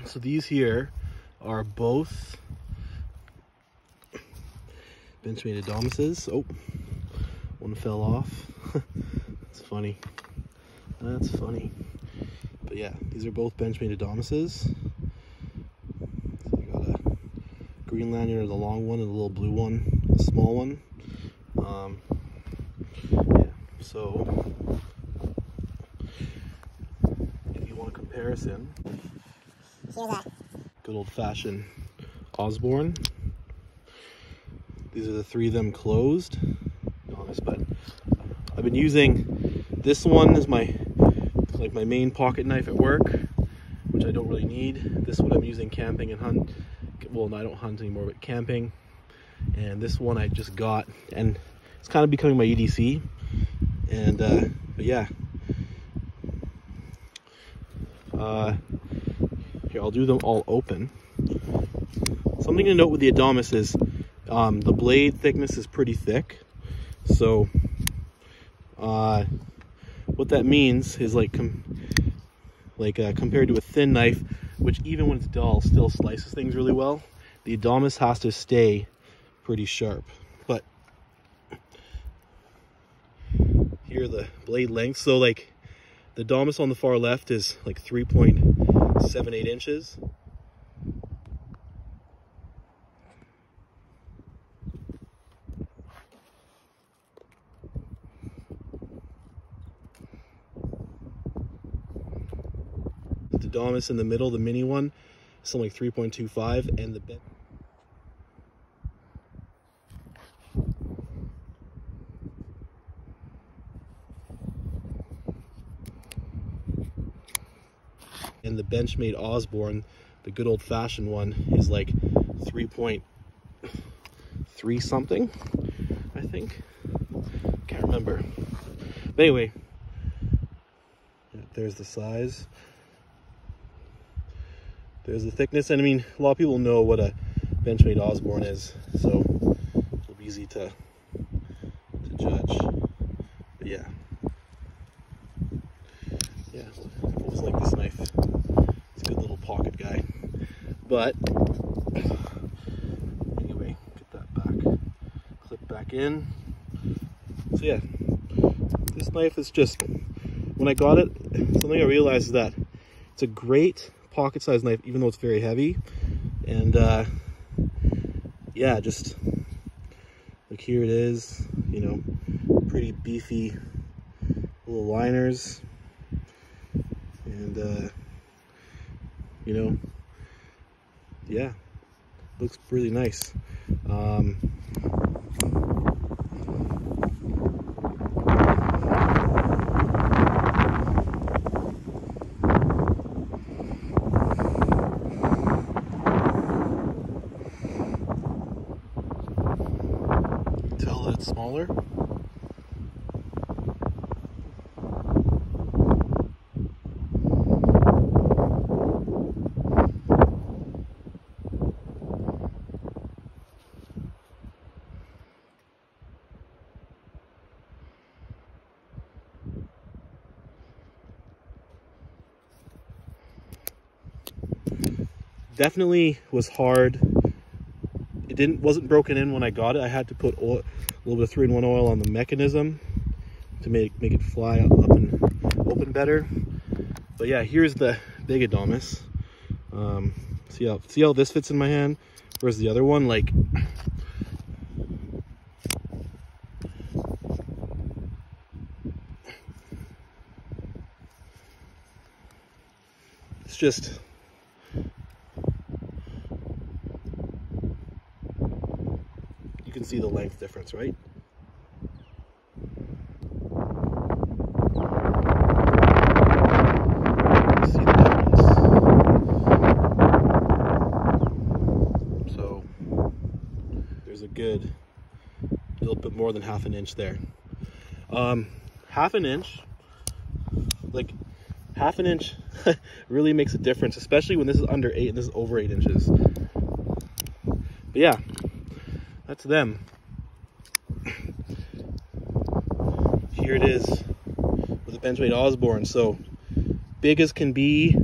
So these here are both Benchmade Adamases. Oh, one fell off. That's funny. That's funny. But yeah, these are both Benchmade Adamases. So I got a green lanyard, the long one, and a little blue one, the small one. Yeah, so if you want a comparison, here's a good old-fashioned Osborne. These are the three of them closed. Honest, but I've been using this one as my main pocket knife at work, which I don't really need. This one I'm using camping and hunt. Well, I don't hunt anymore, but camping. And this one I just got, and it's kind of becoming my EDC. And but yeah, here I'll do them all open. Something to note with the Adamas is the blade thickness is pretty thick. So what that means is compared to a thin knife, which even when it's dull still slices things really well, the Adamas has to stay pretty sharp. But here are the blade lengths. So like the Adamas on the far left is like 3.78 inches. The Adamas in the middle, the mini one, is something like 3.25, and the Benchmade Osborne, the good old-fashioned one, is like 3.3 something, I think. Can't remember. But anyway, there's the size. There's the thickness, and I mean, a lot of people know what a Benchmade Osborne is, so it'll be easy to judge. But yeah, I always like this knife. It's a good little pocket guy. But anyway, get that back, clip back in. So yeah, this knife is just, when I got it, something I realized is that it's a great pocket-sized knife, even though it's very heavy. And yeah, just like here it is, you know, pretty beefy little liners, and you know, yeah, looks really nice. It's smaller. Definitely was hard. It wasn't broken in when I got it. I had to put oil, a little bit of 3-in-1 oil on the mechanism to make it fly up and open better. But yeah, here's the big Adamas. See how this fits in my hand versus the other one. Like, it's just, you can see the length difference, right? You see the difference. So there's a good little bit more than half an inch there. Half an inch, like half an inch really makes a difference, especially when this is under 8 and this is over 8 inches. But yeah, that's them. Here it is with the Benchmade Osborne. So big as can be,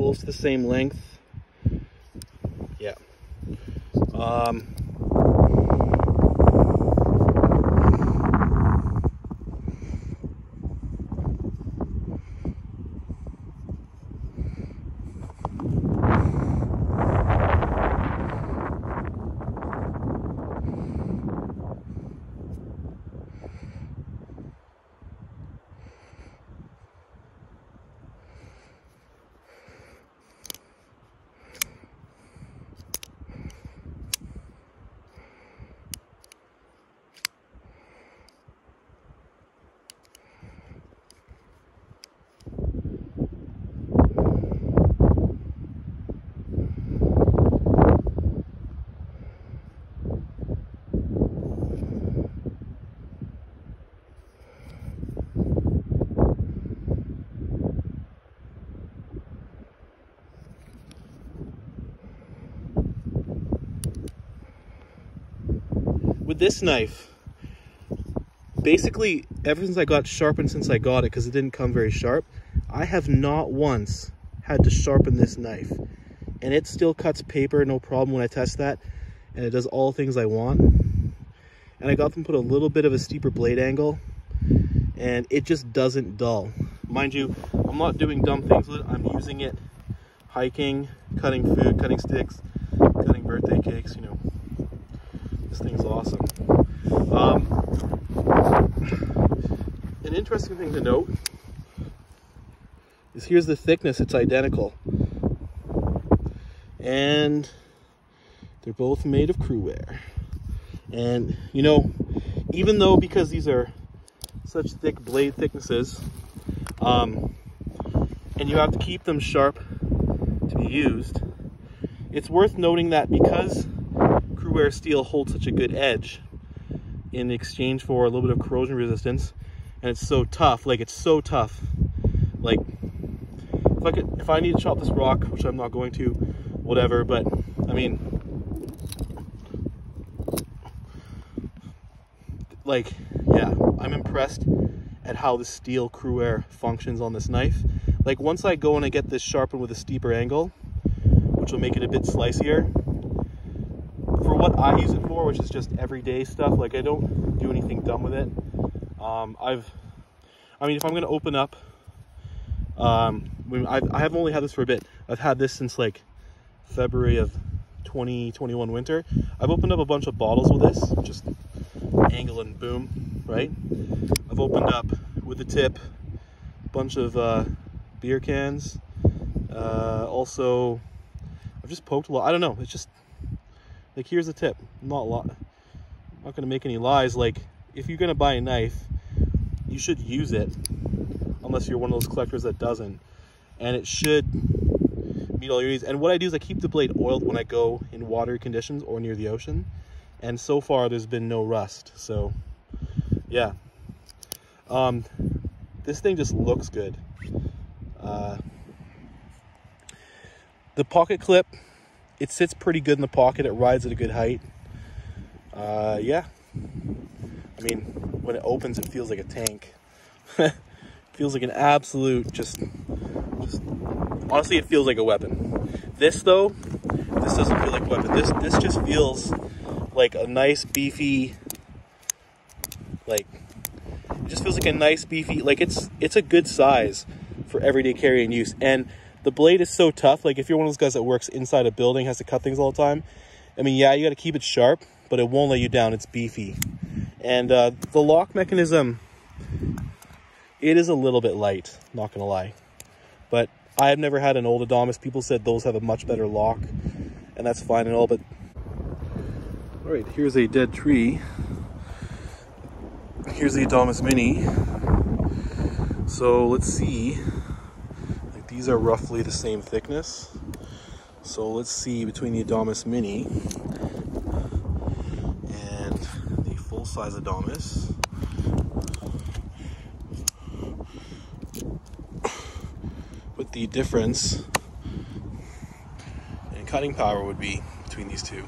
close to the same length. Yeah. With this knife, basically ever since I got sharpened, since I got it, because it didn't come very sharp, I have not once had to sharpen this knife, and it still cuts paper no problem when I test that, and it does all things I want. And I got them put a little bit of a steeper blade angle, and it just doesn't dull. Mind you, I'm not doing dumb things with it. I'm using it hiking, cutting food, cutting sticks, cutting birthday cakes, you know. This thing's awesome. An interesting thing to note is here's the thickness. It's identical. And they're both made of Cruwear. And, you know, even though, because these are such thick blade thicknesses, and you have to keep them sharp to be used, it's worth noting that because Cruwear steel holds such a good edge in exchange for a little bit of corrosion resistance, and it's so tough, like it's so tough, like if I need to chop this rock, which I'm not going to, whatever, but I mean, like, yeah, I'm impressed at how the steel Cruwear functions on this knife. Like, once I go and I get this sharpened with a steeper angle, which will make it a bit slicier, for what I use it for, which is just everyday stuff, like I don't do anything dumb with it. I mean, if I'm going to open up, I have only had this for a bit. I've had this since like February of 2021 winter. I've opened up a bunch of bottles with this, just angle and boom, right? I've opened up with the tip a bunch of beer cans. Also, I've just poked a lot. I don't know. It's just like, here's the tip. I'm not going to make any lies. Like, if you're going to buy a knife, you should use it, unless you're one of those collectors that doesn't. And it should meet all your needs. And what I do is I keep the blade oiled when I go in watery conditions or near the ocean. And so far, there's been no rust. So, yeah. This thing just looks good. The pocket clip, it sits pretty good in the pocket. It rides at a good height. Yeah. I mean, when it opens, it feels like a tank. Feels like an absolute, just honestly, it feels like a weapon. This though, this doesn't feel like a weapon. This just feels like a nice beefy, like, it just feels like a nice beefy, like it's a good size for everyday carry and use. And the blade is so tough. Like, if you're one of those guys that works inside a building, has to cut things all the time, I mean, yeah, you got to keep it sharp, but it won't let you down. It's beefy. And the lock mechanism, it is a little bit light, not gonna lie. But I have never had an old Adamas. People said those have a much better lock, and that's fine and all, but... All right, here's a dead tree. Here's the Adamas Mini. So let's see. Like, these are roughly the same thickness. So let's see between the Adamas Mini and the full-size Adamas. What the difference in cutting power would be between these two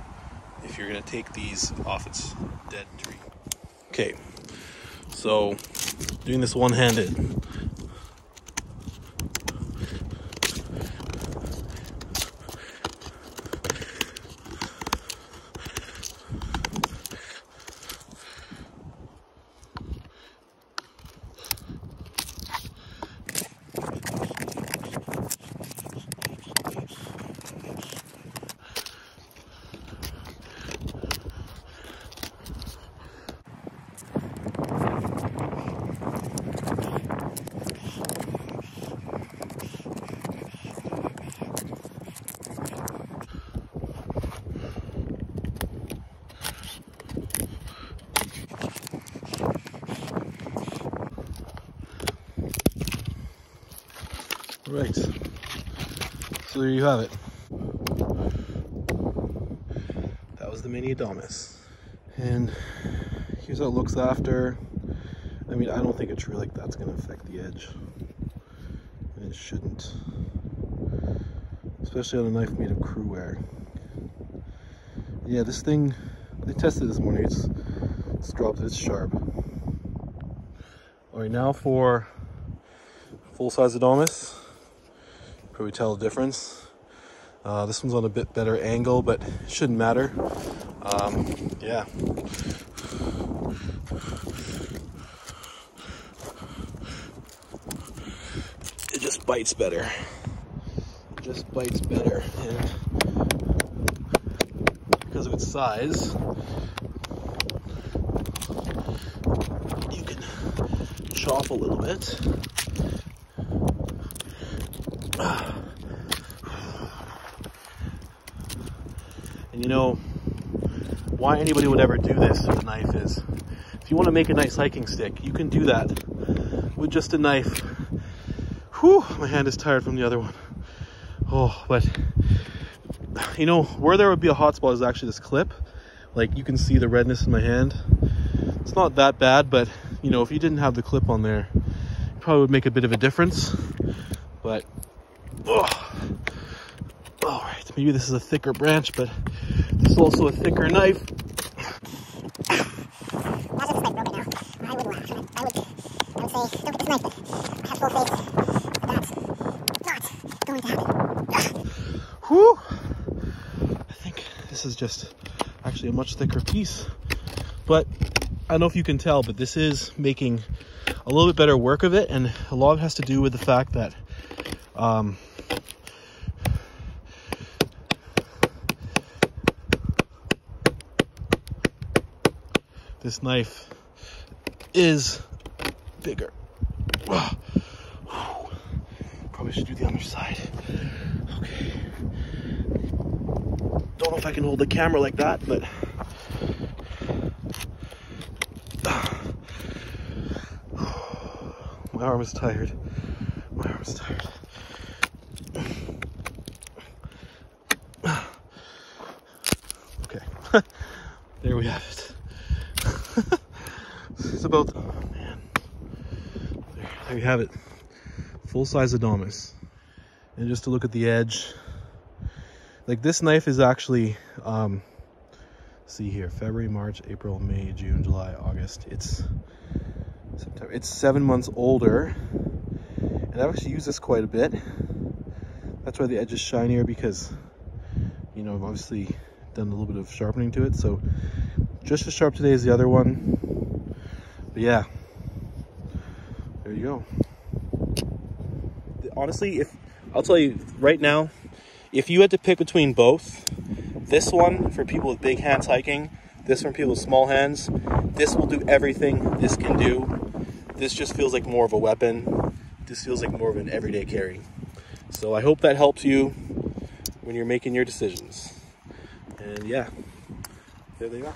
if you're going to take these off its dead tree. Okay, so doing this one-handed. right, so there you have it. That was the Mini Adamas. And here's how it looks after. I mean, I don't think a tree like that's going to affect the edge. And it shouldn't. Especially on a knife made of Cruwear. Yeah, this thing, I tested it this morning, it's dropped, it's sharp. Alright, now for full-size Adamas. Probably tell the difference. This one's on a bit better angle, but it shouldn't matter. Yeah. It just bites better. It just bites better. And because of its size, you can chop a little bit. And you know, why anybody would ever do this with a knife is, if you want to make a nice hiking stick, you can do that with just a knife. Whew, my hand is tired from the other one. Oh, but you know, where there would be a hot spot is actually this clip. Like, you can see the redness in my hand. It's not that bad, but you know, if you didn't have the clip on there, it probably would make a bit of a difference. But, oh, all right, maybe this is a thicker branch, but this is also a thicker knife. Whew. I think this is just actually a much thicker piece, but I don't know if you can tell, but this is making a little bit better work of it, and a lot of it has to do with the fact that this knife is bigger. Probably should do the other side. Okay. Don't know if I can hold the camera like that, but my arm is tired. My arm is tired. Okay. There we have it. It's about, oh man. There you have it. Full-size Adamas. And just to look at the edge, like this knife is actually, see here, February, March, April, May, June, July, August. It's September. It's 7 months older, and I've actually used this quite a bit. That's why the edge is shinier, because, you know, I've obviously done a little bit of sharpening to it. So just as sharp today as the other one. But yeah, there you go. Honestly, if I'll tell you right now, if you had to pick between both, this one for people with big hands hiking, this one for people with small hands, this will do everything this can do. This just feels like more of a weapon. This feels like more of an everyday carry. So I hope that helps you when you're making your decisions. And yeah, there they are.